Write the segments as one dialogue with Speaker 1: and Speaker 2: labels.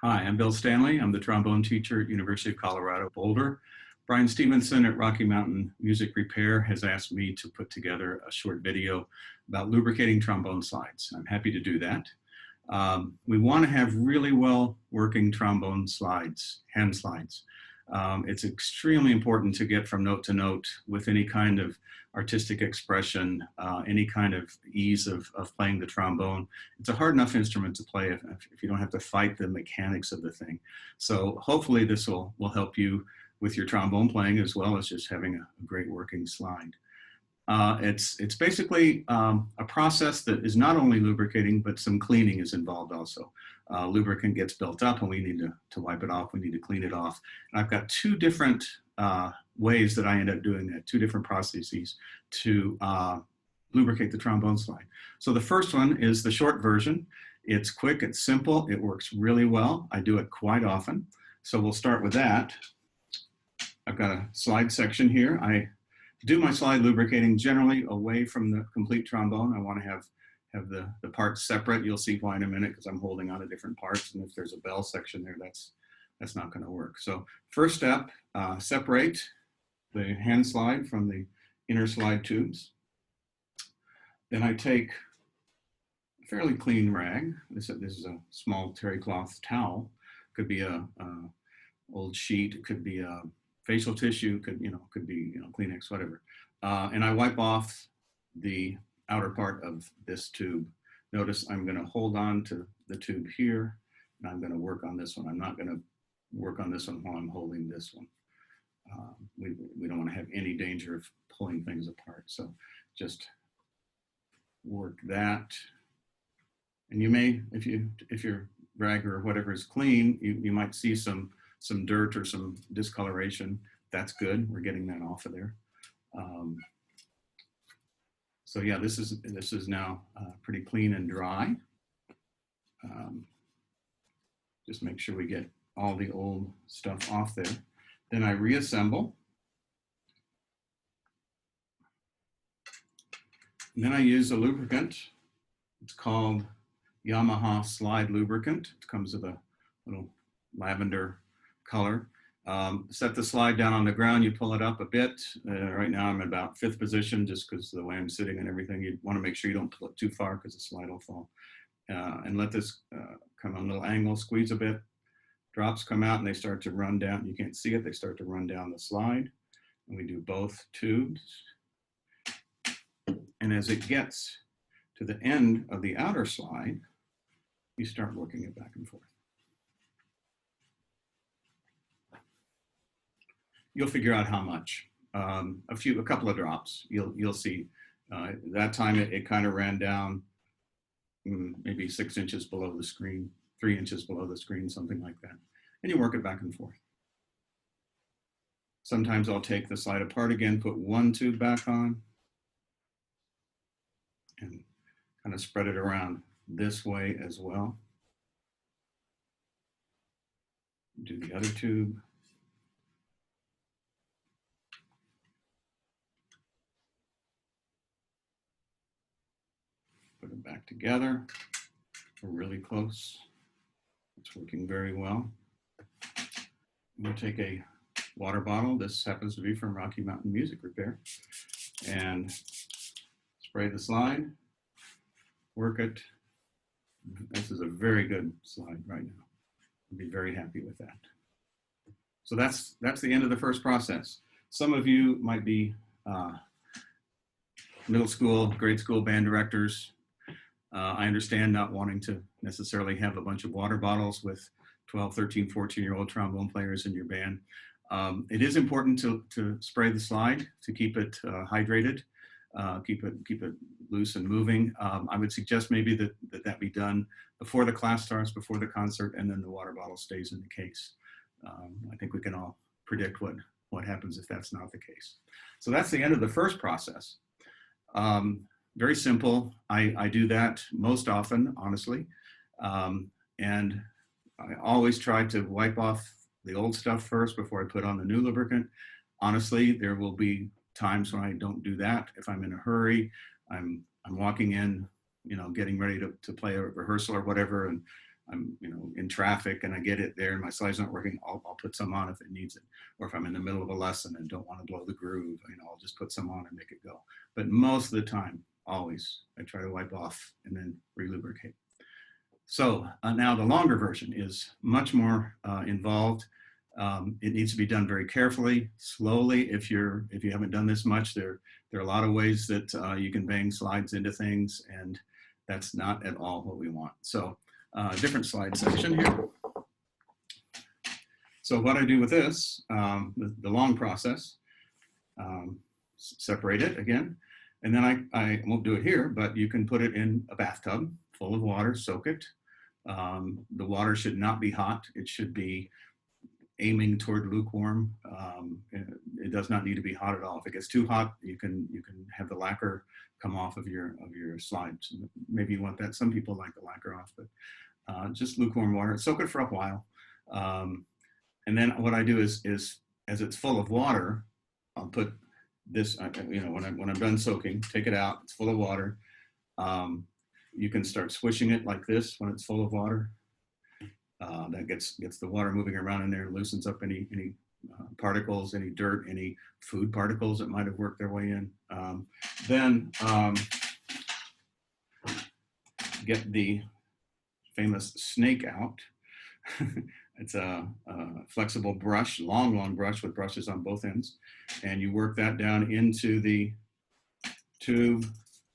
Speaker 1: Hi, I'm Bill Stanley. I'm the trombone teacher at University of Colorado Boulder. Brian Stevenson at Rocky Mountain Music Repair has asked me to put together a short video about lubricating trombone slides. I'm happy to do that. We want to have really well working trombone slides, hand slides. It's extremely important to get from note to note with any kind of artistic expression, any kind of ease of playing the trombone. It's a hard enough instrument to play if you don't have to fight the mechanics of the thing. So hopefully this will help you with your trombone playing as well as just having a great working slide. It's basically a process that is not only lubricating, but some cleaning is involved also. Lubricant gets built up and we need to wipe it off. We need to clean it off. And I've got two different ways that I end up doing that, two different processes to lubricate the trombone slide. So the first one is the short version. It's quick, it's simple, it works really well. I do it quite often. So we'll start with that. I've got a slide section here. I do my slide lubricating generally away from the complete trombone. I want to have the parts separate. You'll see why in a minute because I'm holding on to different parts, and if there's a bell section there, that's not going to work. So first step, separate the hand slide from the inner slide tubes. Then I take a fairly clean rag. This is a small terry cloth towel. Could be a old sheet. It could be a facial tissue, could be Kleenex, whatever. And I wipe off the outer part of this tube. Notice I'm going to hold on to the tube here, and I'm going to work on this one. I'm not going to work on this one while I'm holding this one. We don't want to have any danger of pulling things apart. So just work that. And you may, if your rag or whatever is clean, you might see some dirt or some discoloration. That's good. We're getting that off of there. So yeah, this is now pretty clean and dry. Just make sure we get all the old stuff off there. Then I reassemble. And then I use a lubricant. It's called Yamaha Slide Lubricant. It comes with a little lavender color. Set the slide down on the ground, you pull it up a bit. Right now I'm at about 5th position just because of the way I'm sitting and everything. You want to make sure you don't pull it too far because the slide will fall. And let this come on a little angle, squeeze a bit. Drops come out and they start to run down. You can't see it, they start to run down the slide. And we do both tubes. And as it gets to the end of the outer slide, you start working it back and forth. You'll figure out how much. A couple of drops. You'll see. That time it kind of ran down, maybe 6 inches below the screen, 3 inches below the screen, something like that. And you work it back and forth. Sometimes I'll take the slide apart again, put one tube back on, and kind of spread it around this way as well. Do the other tube. Put it back together. We're really close. It's working very well. We'll take a water bottle. This happens to be from Rocky Mountain Music Repair. And spray the slide, work it. This is a very good slide right now. I'll be very happy with that. So that's the end of the first process. Some of you might be middle school, grade school band directors. I understand not wanting to necessarily have a bunch of water bottles with 12, 13, 14-year-old trombone players in your band. It is important to spray the slide to keep it hydrated, keep it loose and moving. I would suggest maybe that be done before the class starts, before the concert, and then the water bottle stays in the case. I think we can all predict what happens if that's not the case. So that's the end of the first process. Very simple. I do that most often, honestly. And I always try to wipe off the old stuff first before I put on the new lubricant. Honestly, there will be times when I don't do that. If I'm in a hurry, I'm walking in, getting ready to play a rehearsal or whatever, and I'm in traffic and I get it there and my slide's not working, I'll put some on if it needs it. Or if I'm in the middle of a lesson and don't want to blow the groove, I'll just put some on and make it go. But most of the time, always, I try to wipe off and then relubricate. So now the longer version is much more involved. It needs to be done very carefully, slowly. If you haven't done this much, there are a lot of ways that you can bang slides into things, and that's not at all what we want. So different slide section here. So what I do with this, the long process, separate it again, and then I won't do it here, but you can put it in a bathtub full of water, soak it. The water should not be hot. It should be aiming toward lukewarm. It does not need to be hot at all. If it gets too hot, you can have the lacquer come off of your slide. So maybe you want that. Some people like the lacquer off, but just lukewarm water. Soak it for a while. And then what I do is as it's full of water, I'll put this, when I'm done soaking, take it out, it's full of water. You can start swishing it like this when it's full of water. That gets the water moving around in there, loosens up any particles, any dirt, any food particles that might have worked their way in. Then get the famous snake out. It's a flexible brush, long brush with brushes on both ends. And you work that down into the tube.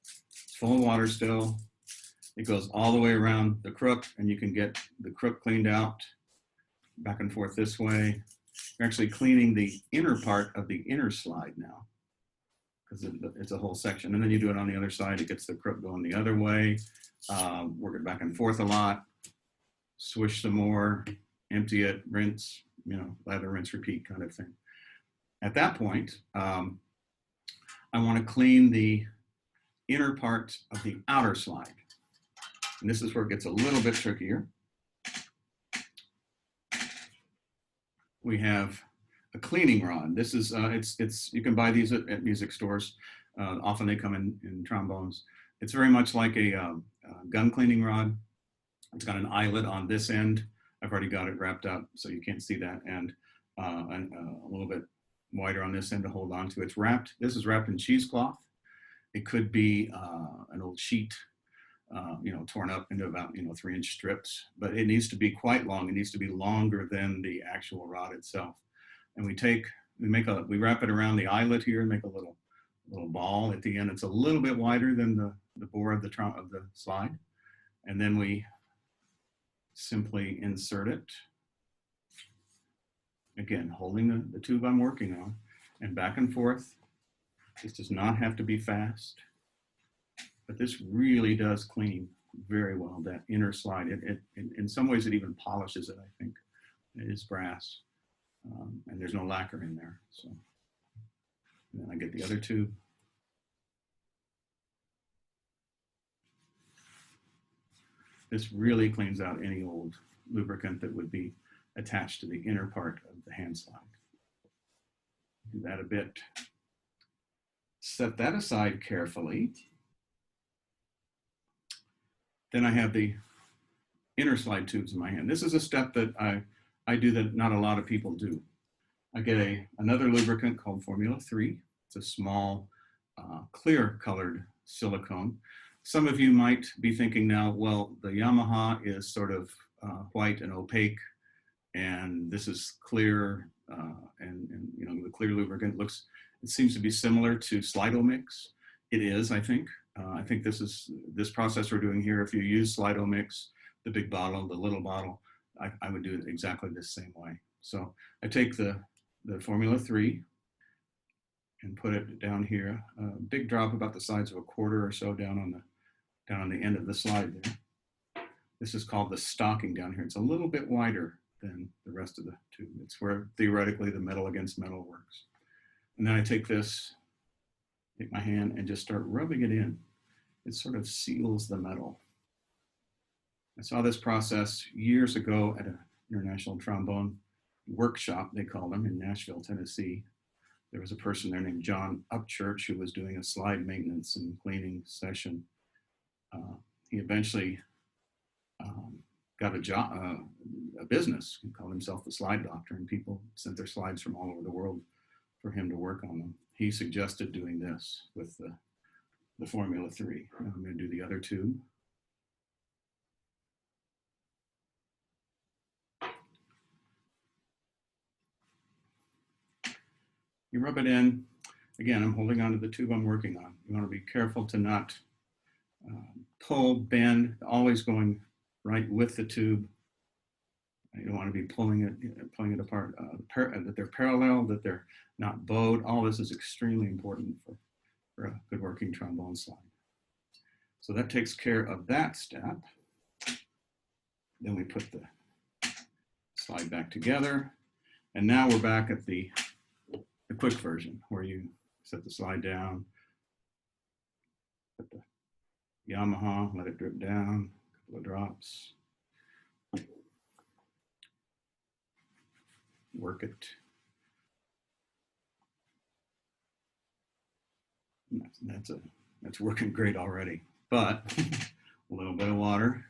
Speaker 1: It's full of water still. It goes all the way around the crook, and you can get the crook cleaned out back and forth this way. You're actually cleaning the inner part of the inner slide now, because it's a whole section. And then you do it on the other side. It gets the crook going the other way. Work it back and forth a lot. Swish some more, empty it, rinse, lather, rinse, repeat kind of thing. At that point, I want to clean the inner part of the outer slide. And this is where it gets a little bit trickier. We have a cleaning rod. This is, you can buy these at music stores. Often they come in trombones. It's very much like a gun cleaning rod. It's got an eyelet on this end. I've already got it wrapped up, so you can't see that. And a little bit wider on this end to hold on to. It's wrapped, this is wrapped in cheesecloth. It could be an old sheet, torn up into about 3-inch strips, but it needs to be quite long. It needs to be longer than the actual rod itself. And we wrap it around the eyelet here and make a little ball at the end. It's a little bit wider than the bore of the slide. And then we simply insert it. Again, holding the tube I'm working on, and back and forth. This does not have to be fast, but this really does clean very well that inner slide. In some ways, it even polishes it, I think. It is brass, and there's no lacquer in there. So and then I get the other tube. This really cleans out any old lubricant that would be attached to the inner part of the hand slide. Do that a bit. Set that aside carefully. Then I have the inner slide tubes in my hand. This is a step that I do that not a lot of people do. I get another lubricant called Formula 3. It's a small, clear colored silicone. Some of you might be thinking now, well, the Yamaha is sort of white and opaque, and this is clear, and the clear lubricant it seems to be similar to Slido-Mix. It is, I think. I think this process we're doing here, if you use Slido-Mix, the big bottle, the little bottle, I would do it exactly the same way. So I take the Formula 3 and put it down here, a big drop about the size of a quarter or so down on the end of the slide there. This is called the stocking down here. It's a little bit wider than the rest of the tube. It's where theoretically the metal against metal works. And then I take my hand and just start rubbing it in. It sort of seals the metal. I saw this process years ago at an international trombone workshop, they called them, in Nashville, Tennessee. There was a person there named John Upchurch who was doing a slide maintenance and cleaning session. He eventually got a job, a business. He called himself the Slide Doctor, and people sent their slides from all over the world for him to work on them. He suggested doing this with the Formula 3. Now I'm going to do the other two. You rub it in. Again, I'm holding onto the tube I'm working on. You want to be careful to not pull, bend, always going right with the tube. You don't want to be pulling it apart, that they're parallel, that they're not bowed. All this is extremely important for a good working trombone slide. So that takes care of that step. Then we put the slide back together. And now we're back at the quick version where you set the slide down, put the Yamaha, let it drip down, a couple of drops. Work it. That's working great already, but a little bit of water.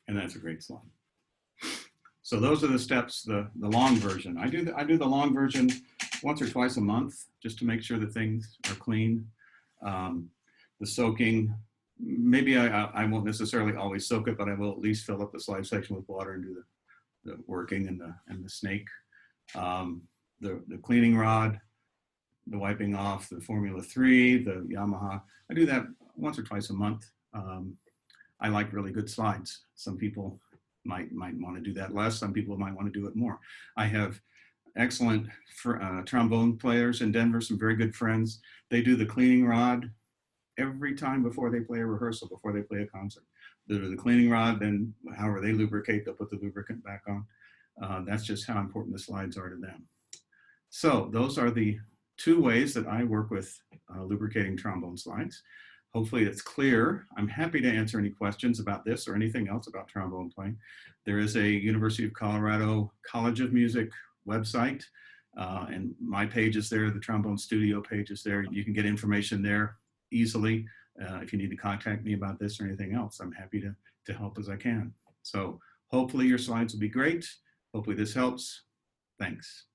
Speaker 1: And that's a great slide. So those are the steps, the long version. I do the long version once or twice a month just to make sure that things are clean. The soaking, maybe I won't necessarily always soak it, but I will at least fill up the slide section with water and do the working and the snake. The cleaning rod, the wiping off, the Formula 3, the Yamaha. I do that once or twice a month. I like really good slides. Some people might want to do that less. Some people might want to do it more. I have excellent trombone players in Denver, some very good friends. They do the cleaning rod every time before they play a rehearsal, before they play a concert. The cleaning rod, then however they lubricate, they'll put the lubricant back on. That's just how important the slides are to them. So those are the two ways that I work with lubricating trombone slides. Hopefully it's clear. I'm happy to answer any questions about this or anything else about trombone playing. There is a University of Colorado College of Music website, and my page is there, the trombone studio page is there. You can get information there easily. If you need to contact me about this or anything else, I'm happy to help as I can. So hopefully your slides will be great. Hopefully this helps. Thanks.